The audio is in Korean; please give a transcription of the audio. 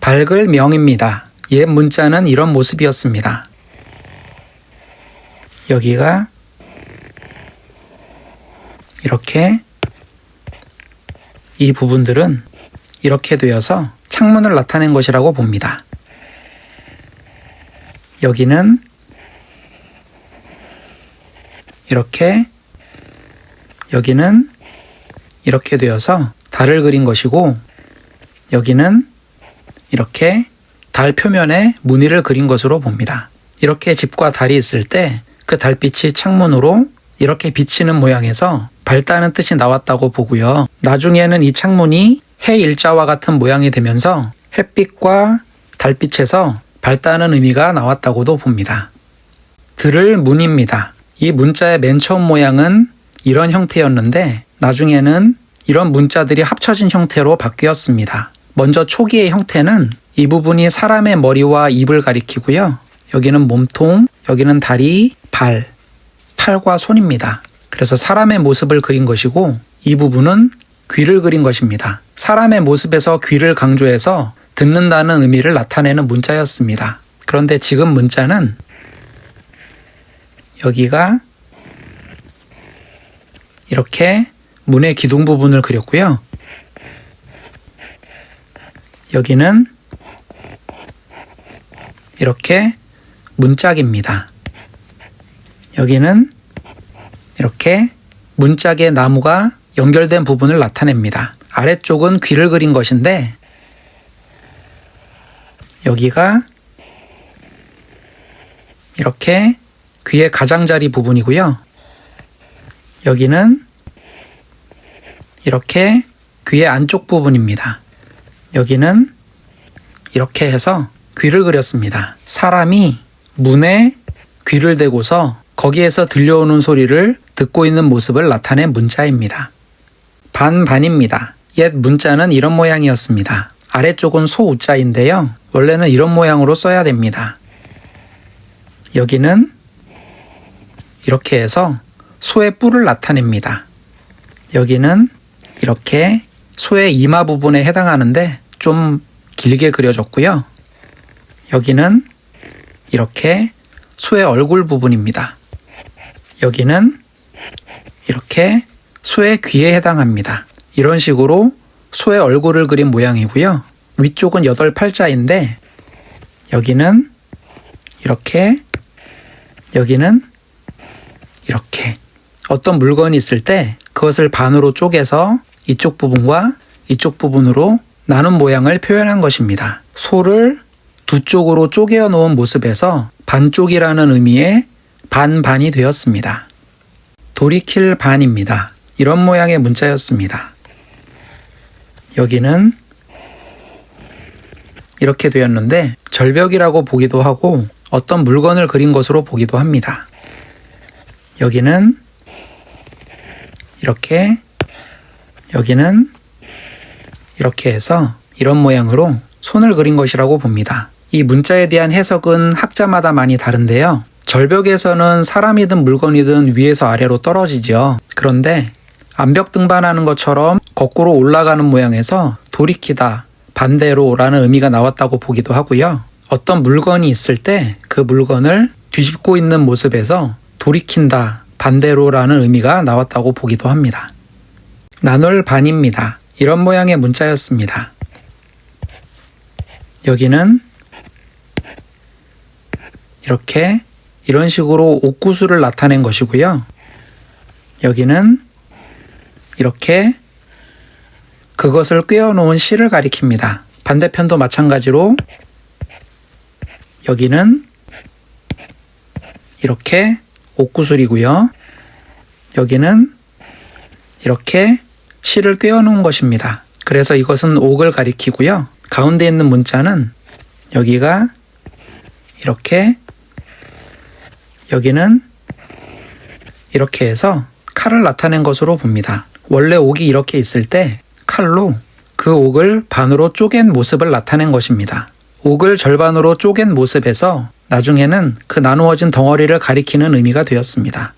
밝을 명입니다. 옛 문자는 이런 모습이었습니다. 여기가 이렇게, 이 부분들은 이렇게 되어서 창문을 나타낸 것이라고 봅니다. 여기는 이렇게, 여기는 이렇게 되어서 달을 그린 것이고, 여기는 이렇게 달 표면에 무늬를 그린 것으로 봅니다. 이렇게 집과 달이 있을 때 그 달빛이 창문으로 이렇게 비치는 모양에서 밝다는 뜻이 나왔다고 보고요. 나중에는 이 창문이 해 일자와 같은 모양이 되면서 햇빛과 달빛에서 밝다는 의미가 나왔다고도 봅니다. 들을 문입니다. 이 문자의 맨 처음 모양은 이런 형태였는데 나중에는 이런 문자들이 합쳐진 형태로 바뀌었습니다. 먼저 초기의 형태는 이 부분이 사람의 머리와 입을 가리키고요. 여기는 몸통, 여기는 다리, 발, 팔과 손입니다. 그래서 사람의 모습을 그린 것이고 이 부분은 귀를 그린 것입니다. 사람의 모습에서 귀를 강조해서 듣는다는 의미를 나타내는 문자였습니다. 그런데 지금 문자는 여기가 이렇게 문의 기둥 부분을 그렸고요. 여기는 이렇게 문짝입니다. 여기는 이렇게 문짝의 나무가 연결된 부분을 나타냅니다. 아래쪽은 귀를 그린 것인데 여기가 이렇게 귀의 가장자리 부분이고요. 여기는 이렇게 귀의 안쪽 부분입니다. 여기는 이렇게 해서 귀를 그렸습니다. 사람이 문에 귀를 대고서 거기에서 들려오는 소리를 듣고 있는 모습을 나타낸 문자입니다. 반반입니다. 옛 문자는 이런 모양이었습니다. 아래쪽은 소우자인데요. 원래는 이런 모양으로 써야 됩니다. 여기는 이렇게 해서 소의 뿔을 나타냅니다. 여기는 이렇게 소의 이마 부분에 해당하는데 좀 길게 그려졌고요. 여기는 이렇게 소의 얼굴 부분입니다. 여기는 이렇게 소의 귀에 해당합니다. 이런 식으로 소의 얼굴을 그린 모양이고요. 위쪽은 8팔자인데 여기는 이렇게, 여기는 이렇게. 어떤 물건이 있을 때 그것을 반으로 쪼개서 이쪽 부분과 이쪽 부분으로 나눈 모양을 표현한 것입니다. 소를 두 쪽으로 쪼개어 놓은 모습에서 반쪽이라는 의미의 반반이 되었습니다. 돌이킬 반입니다. 이런 모양의 문자였습니다. 여기는 이렇게 되었는데 절벽이라고 보기도 하고 어떤 물건을 그린 것으로 보기도 합니다. 여기는 이렇게, 여기는 이렇게 해서 이런 모양으로 손을 그린 것이라고 봅니다. 이 문자에 대한 해석은 학자마다 많이 다른데요. 절벽에서는 사람이든 물건이든 위에서 아래로 떨어지죠. 그런데 암벽 등반하는 것처럼 거꾸로 올라가는 모양에서 돌이키다, 반대로라는 의미가 나왔다고 보기도 하고요. 어떤 물건이 있을 때 그 물건을 뒤집고 있는 모습에서 돌이킨다, 반대로라는 의미가 나왔다고 보기도 합니다. 나눌 반입니다. 이런 모양의 문자였습니다. 여기는 이렇게 이런 식으로 옥구수를 나타낸 것이고요. 여기는 이렇게 그것을 꿰어놓은 실을 가리킵니다. 반대편도 마찬가지로 여기는 이렇게 옥구슬이고요. 여기는 이렇게 실을 꿰어놓은 것입니다. 그래서 이것은 옥을 가리키고요. 가운데 있는 문자는 여기가 이렇게, 여기는 이렇게 해서 칼을 나타낸 것으로 봅니다. 원래 옥이 이렇게 있을 때 칼로 그 옥을 반으로 쪼갠 모습을 나타낸 것입니다. 옥을 절반으로 쪼갠 모습에서 나중에는 그 나누어진 덩어리를 가리키는 의미가 되었습니다.